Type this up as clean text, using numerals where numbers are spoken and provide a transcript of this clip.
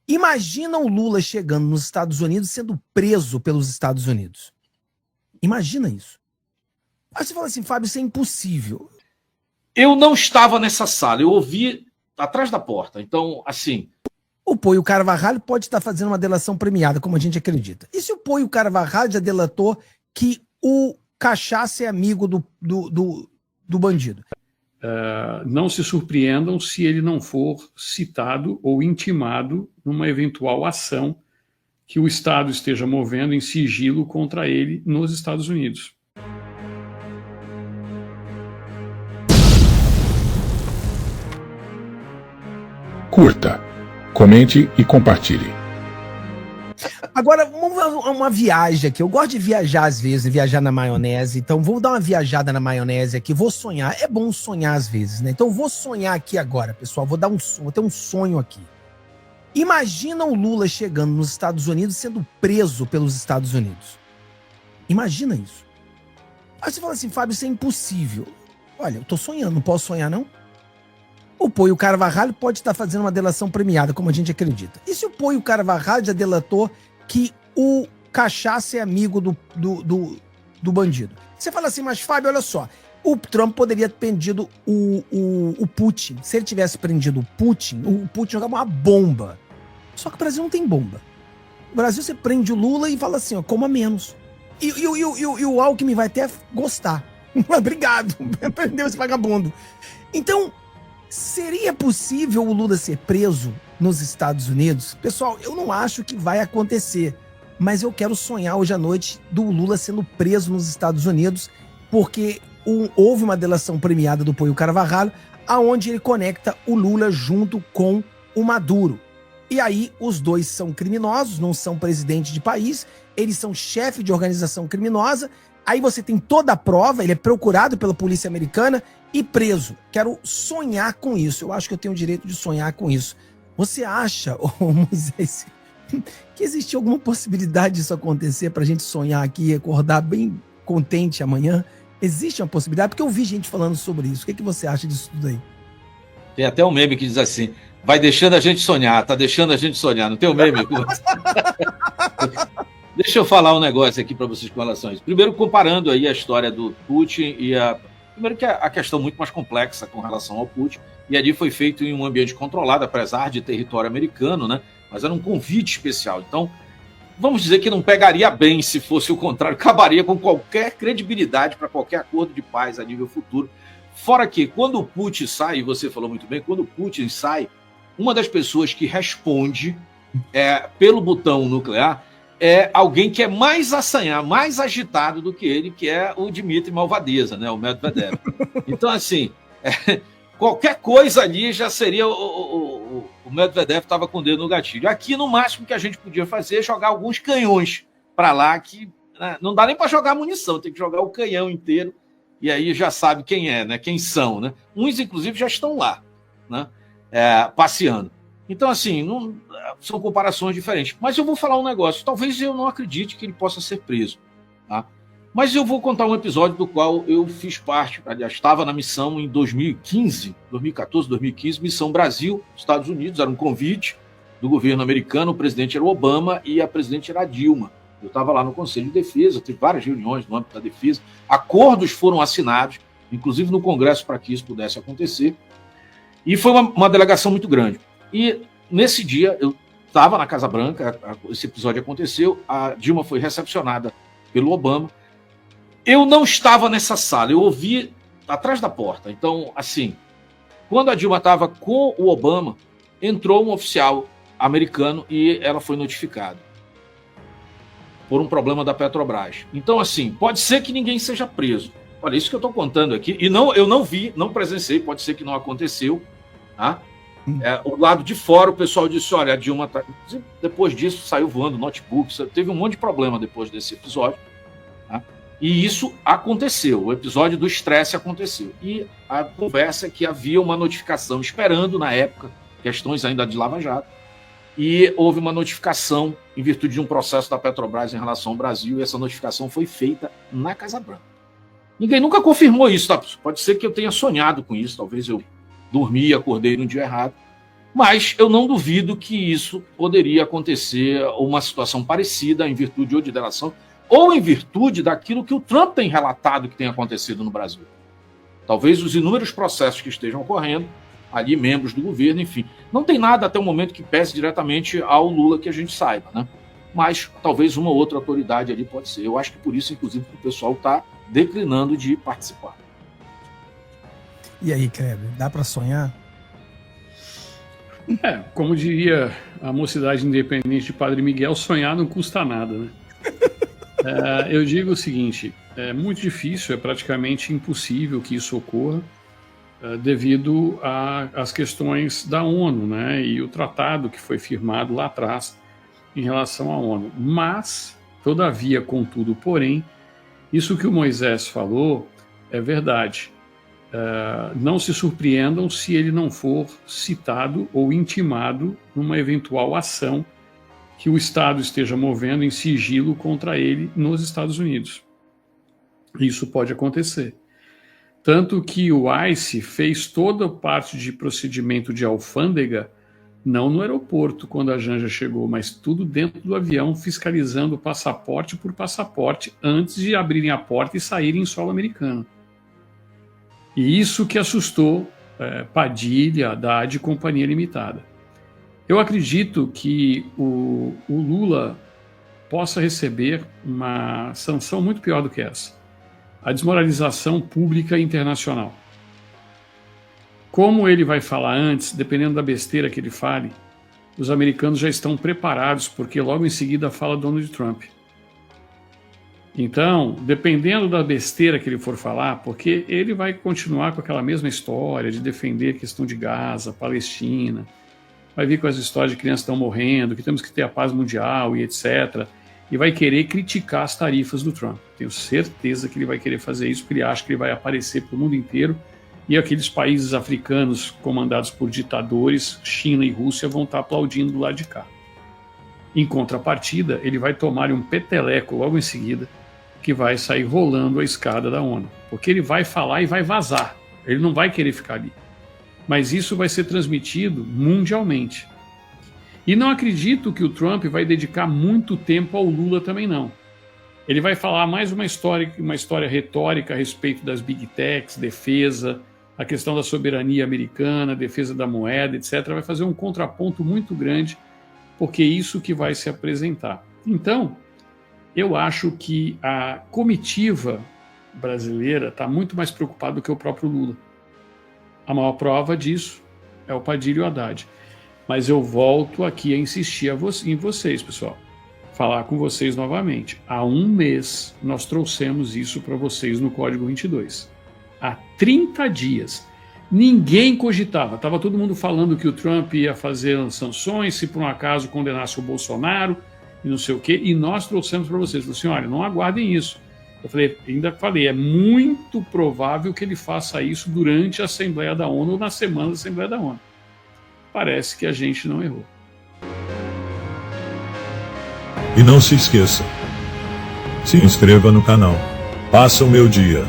Imagina o Lula chegando nos Estados Unidos sendo preso pelos Estados Unidos. Imagina isso. Aí você fala assim, Fábio, isso é impossível. Eu não estava nessa sala, eu ouvi atrás da porta. Então, assim... O Poio Carvalho pode estar fazendo uma delação premiada, como a gente acredita. E se o Poio Carvalho já delatou que o Cachaça é amigo do bandido? Não se surpreendam se ele não for citado ou intimado numa eventual ação que o Estado esteja movendo em sigilo contra ele nos Estados Unidos. Curta, comente e compartilhe. Agora, vamos dar uma viagem aqui. Eu gosto de viajar às vezes, viajar na maionese. Então, vou dar uma viajada na maionese aqui. Vou sonhar. É bom sonhar às vezes, né? Então, vou sonhar aqui agora, pessoal. Vou ter um sonho aqui. Imagina o Lula chegando nos Estados Unidos sendo preso pelos Estados Unidos. Imagina isso. Aí você fala assim, Fábio, isso é impossível. Olha, eu tô sonhando. Não posso sonhar, não? O Poio Carvalho pode estar fazendo uma delação premiada, como a gente acredita. E se o Poio Carvalho já delatou que o Cachaça é amigo do bandido? Você fala assim, mas Fábio, olha só, o Trump poderia ter prendido o Putin. Se ele tivesse prendido o Putin jogava uma bomba. Só que o Brasil não tem bomba. No Brasil você prende o Lula e fala assim, ó, coma menos. E o Alckmin vai até gostar. Obrigado, prendeu esse vagabundo. Então, seria possível o Lula ser preso nos Estados Unidos? Pessoal, eu não acho que vai acontecer, mas eu quero sonhar hoje à noite do Lula sendo preso nos Estados Unidos, porque houve uma delação premiada do Poio Carvalho, aonde ele conecta o Lula junto com o Maduro. E aí os dois são criminosos, não são presidente de país, eles são chefe de organização criminosa. Aí você tem toda a prova, ele é procurado pela polícia americana e preso. Quero sonhar com isso. Eu acho que eu tenho o direito de sonhar com isso. Você acha, Moisés, que existe alguma possibilidade disso acontecer pra gente sonhar aqui e acordar bem contente amanhã? Existe uma possibilidade? Porque eu vi gente falando sobre isso. O que você acha disso tudo aí? Tem até um meme que diz assim, vai deixando a gente sonhar, tá deixando a gente sonhar. Não tem um meme? Deixa eu falar um negócio aqui para vocês com relação a isso. Primeiro, comparando aí a história do Putin e primeiro que a questão muito mais complexa com relação ao Putin, e ali foi feito em um ambiente controlado, apesar de território americano, né? Mas era um convite especial. Então, vamos dizer que não pegaria bem se fosse o contrário, acabaria com qualquer credibilidade para qualquer acordo de paz a nível futuro. Fora que, quando o Putin sai, e você falou muito bem, quando o Putin sai, uma das pessoas que responde pelo botão nuclear é alguém que é mais assanhado, mais agitado do que ele, que é o Dmitry Malvadeza, né, o Medvedev. Então, assim, qualquer coisa ali já seria o Medvedev estava com o dedo no gatilho. Aqui, no máximo que a gente podia fazer é jogar alguns canhões para lá, que não dá nem para jogar munição, tem que jogar o canhão inteiro, e aí já sabe quem é, né, quem são. Né? Uns, inclusive, já estão lá, né, passeando. Então, assim, são comparações diferentes. Mas eu vou falar um negócio. Talvez eu não acredite que ele possa ser preso. Tá? Mas eu vou contar um episódio do qual eu fiz parte. Aliás, estava na missão em 2014, 2015, Missão Brasil, Estados Unidos. Era um convite do governo americano. O presidente era o Obama e a presidente era a Dilma. Eu estava lá no Conselho de Defesa, teve várias reuniões no âmbito da defesa. Acordos foram assinados, inclusive no Congresso, para que isso pudesse acontecer. E foi uma delegação muito grande. E nesse dia, eu estava na Casa Branca, esse episódio aconteceu, a Dilma foi recepcionada pelo Obama. Eu não estava nessa sala, eu ouvi atrás da porta. Então, assim, quando a Dilma estava com o Obama, entrou um oficial americano e ela foi notificada por um problema da Petrobras. Então, assim, pode ser que ninguém seja preso. Olha, isso que eu estou contando aqui, e eu não vi, não presenciei, pode ser que não aconteceu, tá? O lado de fora, o pessoal disse, olha, a Dilma tá... Depois disso, saiu voando notebook, teve um monte de problema depois desse episódio. Tá? E isso aconteceu, o episódio do estresse aconteceu. E a conversa é que havia uma notificação, esperando na época, questões ainda de Lava Jato, e houve uma notificação em virtude de um processo da Petrobras em relação ao Brasil, e essa notificação foi feita na Casa Branca. Ninguém nunca confirmou isso, tá? Pode ser que eu tenha sonhado com isso, talvez eu dormi e acordei no dia errado, Mas eu não duvido que isso poderia acontecer, uma situação parecida, em virtude ou de delação, ou em virtude daquilo que o Trump tem relatado que tem acontecido no Brasil. Talvez os inúmeros processos que estejam ocorrendo, ali membros do governo, enfim. Não tem nada até o momento que pese diretamente ao Lula que a gente saiba, né? Mas talvez uma outra autoridade ali pode ser. Eu acho que por isso, inclusive, que o pessoal está declinando de participar. E aí, Kleber, dá para sonhar? Como diria a Mocidade Independente de Padre Miguel, sonhar não custa nada, né? Eu digo o seguinte, é muito difícil, é praticamente impossível que isso ocorra, devido às questões da ONU, né? E o tratado que foi firmado lá atrás em relação à ONU. Mas, todavia, contudo, porém, isso que o Moisés falou é verdade. Não se surpreendam se ele não for citado ou intimado numa eventual ação que o Estado esteja movendo em sigilo contra ele nos Estados Unidos. Isso pode acontecer. Tanto que o ICE fez toda parte de procedimento de alfândega, não no aeroporto, quando a Janja chegou, mas tudo dentro do avião, fiscalizando passaporte por passaporte, antes de abrirem a porta e saírem em solo americano. E isso que assustou Padilha, Haddad e Companhia Limitada. Eu acredito que o Lula possa receber uma sanção muito pior do que essa. A desmoralização pública internacional. Como ele vai falar antes, dependendo da besteira que ele fale, os americanos já estão preparados, porque logo em seguida fala Donald Trump. Então, dependendo da besteira que ele for falar, porque ele vai continuar com aquela mesma história de defender a questão de Gaza, Palestina, vai vir com as histórias de crianças que estão morrendo, que temos que ter a paz mundial e etc., e vai querer criticar as tarifas do Trump. Tenho certeza que ele vai querer fazer isso, porque ele acha que ele vai aparecer para o mundo inteiro, e aqueles países africanos comandados por ditadores, China e Rússia, vão estar aplaudindo do lado de cá. Em contrapartida, ele vai tomar um peteleco logo em seguida, que vai sair rolando a escada da ONU. Porque ele vai falar e vai vazar. Ele não vai querer ficar ali. Mas isso vai ser transmitido mundialmente. E não acredito que o Trump vai dedicar muito tempo ao Lula também, não. Ele vai falar mais uma história retórica a respeito das Big Techs, defesa, a questão da soberania americana, defesa da moeda, etc. Vai fazer um contraponto muito grande, porque é isso que vai se apresentar. Então, eu acho que a comitiva brasileira está muito mais preocupada do que o próprio Lula. A maior prova disso é o Padilha e o Haddad. Mas eu volto aqui a insistir em vocês, pessoal. Falar com vocês novamente. Há um mês nós trouxemos isso para vocês no Código 22. Há 30 dias. Ninguém cogitava. Estava todo mundo falando que o Trump ia fazer sanções se por um acaso condenasse o Bolsonaro e não sei o quê. E nós trouxemos para vocês. Falei assim, olha, não aguardem isso. Eu ainda falei, é muito provável que ele faça isso durante a Assembleia da ONU ou na semana da Assembleia da ONU. Parece que a gente não errou. E não se esqueça, se inscreva no canal. Passa o meu dia.